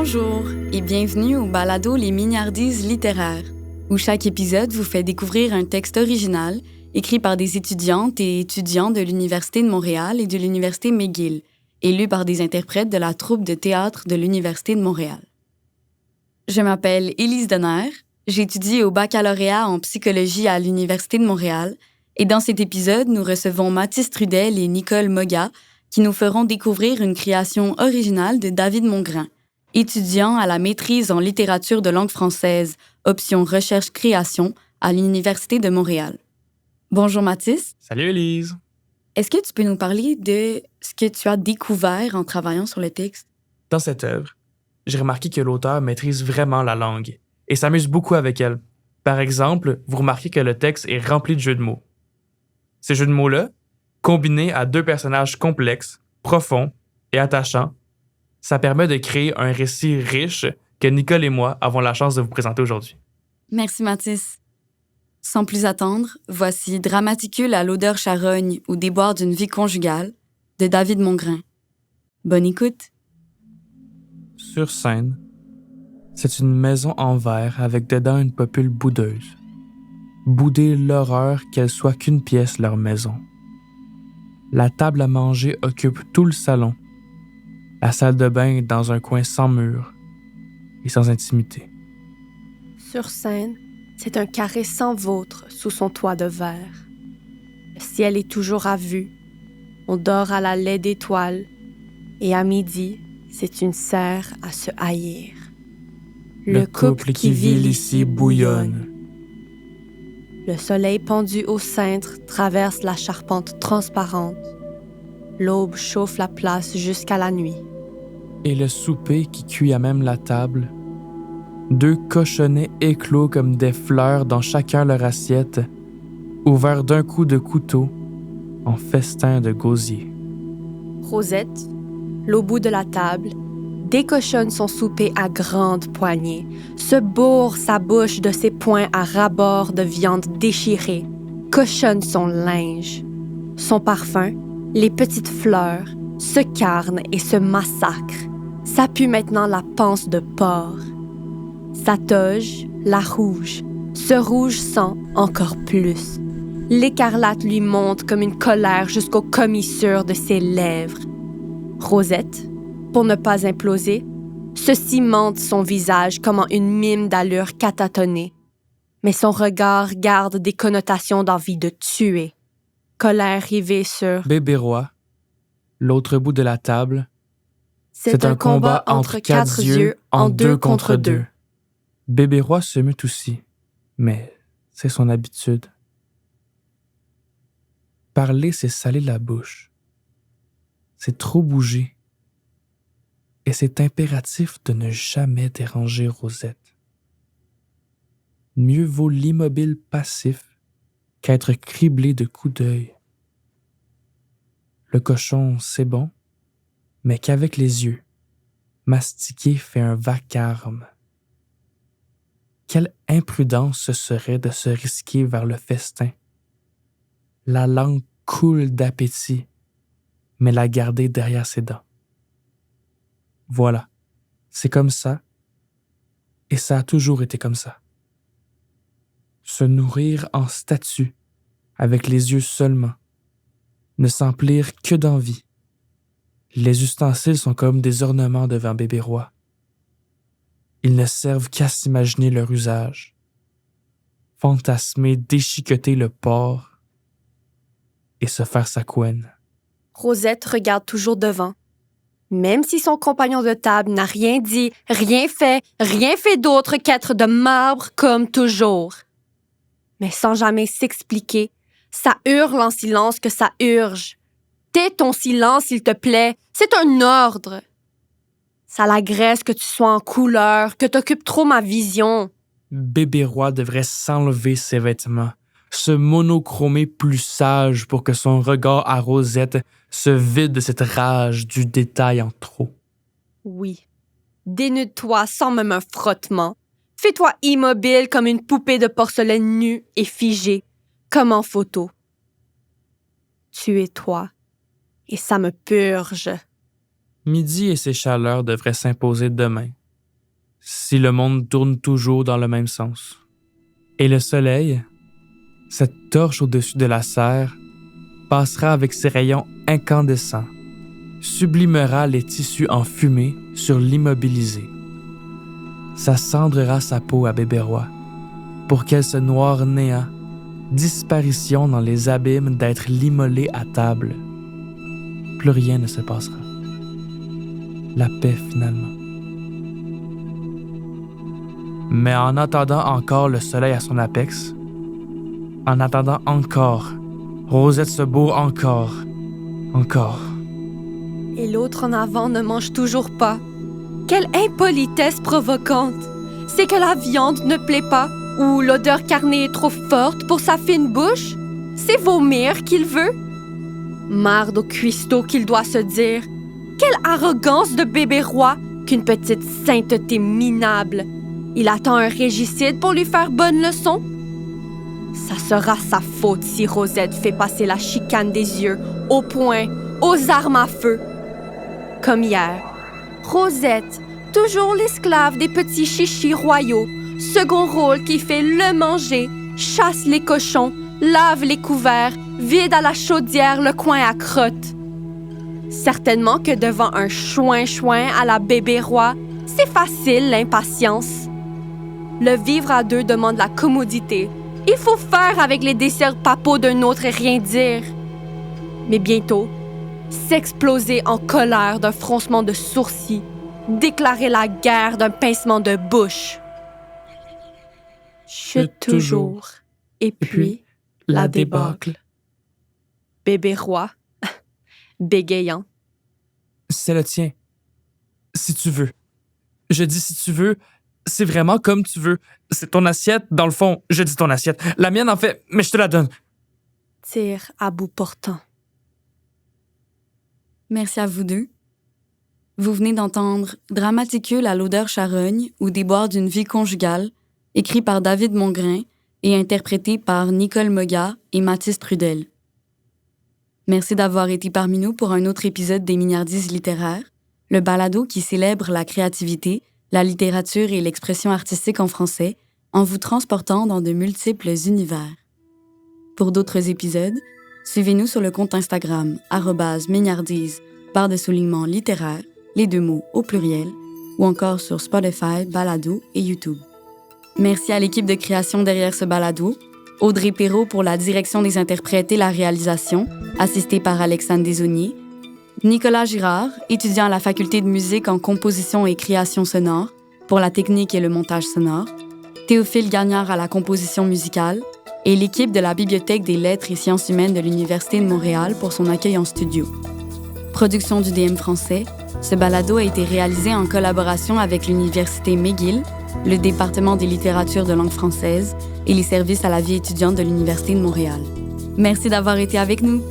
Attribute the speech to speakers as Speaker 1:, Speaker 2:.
Speaker 1: Bonjour et bienvenue au balado Les Mignardises littéraires, où chaque épisode vous fait découvrir un texte original écrit par des étudiantes et étudiants de l'Université de Montréal et de l'Université McGill, et lu par des interprètes de la troupe de théâtre de l'Université de Montréal. Je m'appelle Élise Donner, j'étudie au baccalauréat en psychologie à l'Université de Montréal, et dans cet épisode, nous recevons Mathis Trudel et Nicole Moga, qui nous feront découvrir une création originale de David Mongrain, étudiant à la maîtrise en littérature de langue française, option recherche-création, à l'Université de Montréal. Bonjour Mathis.
Speaker 2: Salut Élise.
Speaker 1: Est-ce que tu peux nous parler de ce que tu as découvert en travaillant sur le texte?
Speaker 2: Dans cette œuvre, j'ai remarqué que l'auteur maîtrise vraiment la langue et s'amuse beaucoup avec elle. Par exemple, vous remarquez que le texte est rempli de jeux de mots. Ces jeux de mots-là, combinés à deux personnages complexes, profonds et attachants, ça permet de créer un récit riche que Nicole et moi avons la chance de vous présenter aujourd'hui.
Speaker 1: Merci Mathis. Sans plus attendre, voici Dramaticule à l'odeur charogne ou déboire d'une vie conjugale de David Mongrain. Bonne écoute.
Speaker 2: Sur scène, c'est une maison en verre avec dedans une popule boudeuse. Bouder l'horreur qu'elle soit qu'une pièce leur maison. La table à manger occupe tout le salon. La salle de bain est dans un coin sans mur et sans intimité.
Speaker 3: Sur scène, c'est un carré sans vôtre sous son toit de verre. Le ciel est toujours à vue. On dort à la laie d'étoiles. Et à midi, c'est une serre à se haïr.
Speaker 2: Le couple qui vit ici bouillonne.
Speaker 3: Le soleil pendu au cintre traverse la charpente transparente. L'aube chauffe la place jusqu'à la nuit.
Speaker 2: Et le souper qui cuit à même la table. Deux cochonnets éclos comme des fleurs dans chacun leur assiette, ouverts d'un coup de couteau en festin de gosier.
Speaker 3: Rosette, l'au bout de la table, décochonne son souper à grandes poignées, se bourre sa bouche de ses poings à ras-bord de viande déchirée, cochonne son linge. Son parfum, les petites fleurs, se carnent et se massacrent. Ça pue maintenant la panse de porc. Sa toge, la rouge, ce rouge sang encore plus. L'écarlate lui monte comme une colère jusqu'aux commissures de ses lèvres. Rosette, pour ne pas imploser, se cimente son visage comme en une mime d'allure catatonnée. Mais son regard garde des connotations d'envie de tuer. Colère rivée sur
Speaker 2: Bébé roi, l'autre bout de la table,
Speaker 3: c'est un combat entre quatre yeux en deux contre deux.
Speaker 2: Bébé roi se mute aussi, mais c'est son habitude. Parler, c'est saler la bouche. C'est trop bouger. Et c'est impératif de ne jamais déranger Rosette. Mieux vaut l'immobile passif qu'être criblé de coups d'œil. Le cochon, c'est bon, mais qu'avec les yeux, mastiquer fait un vacarme. Quelle imprudence ce serait de se risquer vers le festin. La langue coule d'appétit, mais la garder derrière ses dents. Voilà, c'est comme ça, et ça a toujours été comme ça. Se nourrir en statue, avec les yeux seulement, ne s'emplir que d'envie. Les ustensiles sont comme des ornements devant bébé roi. Ils ne servent qu'à s'imaginer leur usage. Fantasmer, déchiqueter le porc et se faire sa couenne.
Speaker 3: Rosette regarde toujours devant. Même si son compagnon de table n'a rien dit, rien fait d'autre qu'être de marbre comme toujours. Mais sans jamais s'expliquer, ça hurle en silence que ça urge. Tais ton silence, s'il te plaît, c'est un ordre. Ça l'agresse que tu sois en couleur, que t'occupes trop ma vision.
Speaker 2: Bébé roi devrait s'enlever ses vêtements, se monochromer plus sage pour que son regard à Rosette se vide de cette rage du détail en trop.
Speaker 3: Oui. Dénude-toi sans même un frottement. Fais-toi immobile comme une poupée de porcelaine nue et figée, comme en photo. Tu es toi, et ça me purge.
Speaker 2: Midi et ses chaleurs devraient s'imposer demain, si le monde tourne toujours dans le même sens. Et le soleil, cette torche au-dessus de la serre, passera avec ses rayons incandescents, sublimera les tissus en fumée sur l'immobilisé. Ça cendrera sa peau à Bébérois, pour qu'elle se noire néant, disparition dans les abîmes d'être l'immolé à table. Plus rien ne se passera. La paix finalement. Mais en attendant encore le soleil à son apex, en attendant encore, Rosette se bourre encore.
Speaker 3: Et l'autre en avant ne mange toujours pas. Quelle impolitesse provocante! C'est que la viande ne plaît pas ou l'odeur carnée est trop forte pour sa fine bouche? C'est vomir qu'il veut? Marde au cuistot qu'il doit se dire. Quelle arrogance de Bébérois qu'une petite sainteté minable. Il attend un régicide pour lui faire bonne leçon? Ça sera sa faute si Rosette fait passer la chicane des yeux, au poing, aux armes à feu. Comme hier, Rosette, toujours l'esclave des petits chichis royaux, second rôle qui fait le manger, chasse les cochons, lave les couverts, vide à la chaudière le coin à crotte. Certainement que devant un chouin-chouin à la Bébérois, c'est facile l'impatience. Le vivre à deux demande la commodité. Il faut faire avec les désirs papaux d'un autre et rien dire. Mais bientôt, s'exploser en colère d'un froncement de sourcils, déclarer la guerre d'un pincement de bouche. Chute toujours, et puis la débâcle. Bébérois, bégayant.
Speaker 2: C'est le tien. Si tu veux. Je dis si tu veux, c'est vraiment comme tu veux. C'est ton assiette, dans le fond. Je dis ton assiette. La mienne, en fait, mais je te la donne.
Speaker 3: Tire à bout portant.
Speaker 1: Merci à vous deux. Vous venez d'entendre Dramaticule à l'odeur charogne ou Déboire d'une vie conjugale, écrit par David Mongrain et interprété par Nicole Moga et Mathis Trudel. Merci d'avoir été parmi nous pour un autre épisode des Mignardises littéraires, le balado qui célèbre la créativité, la littérature et l'expression artistique en français en vous transportant dans de multiples univers. Pour d'autres épisodes, suivez-nous sur le compte Instagram @mignardise_littéraire, les 2 mots au pluriel, ou encore sur Spotify, Balado et YouTube. Merci à l'équipe de création derrière ce balado, Audrey Perrault pour la direction des interprètes et la réalisation, assistée par Alexandre Desaunier, Nicolas Girard, étudiant à la faculté de musique en composition et création sonore, pour la technique et le montage sonore, Théophile Gagnard à la composition musicale, et l'équipe de la Bibliothèque des lettres et sciences humaines de l'Université de Montréal pour son accueil en studio. Production du DM français, ce balado a été réalisé en collaboration avec l'Université McGill, le département des littératures de langue française et les services à la vie étudiante de l'Université de Montréal. Merci d'avoir été avec nous.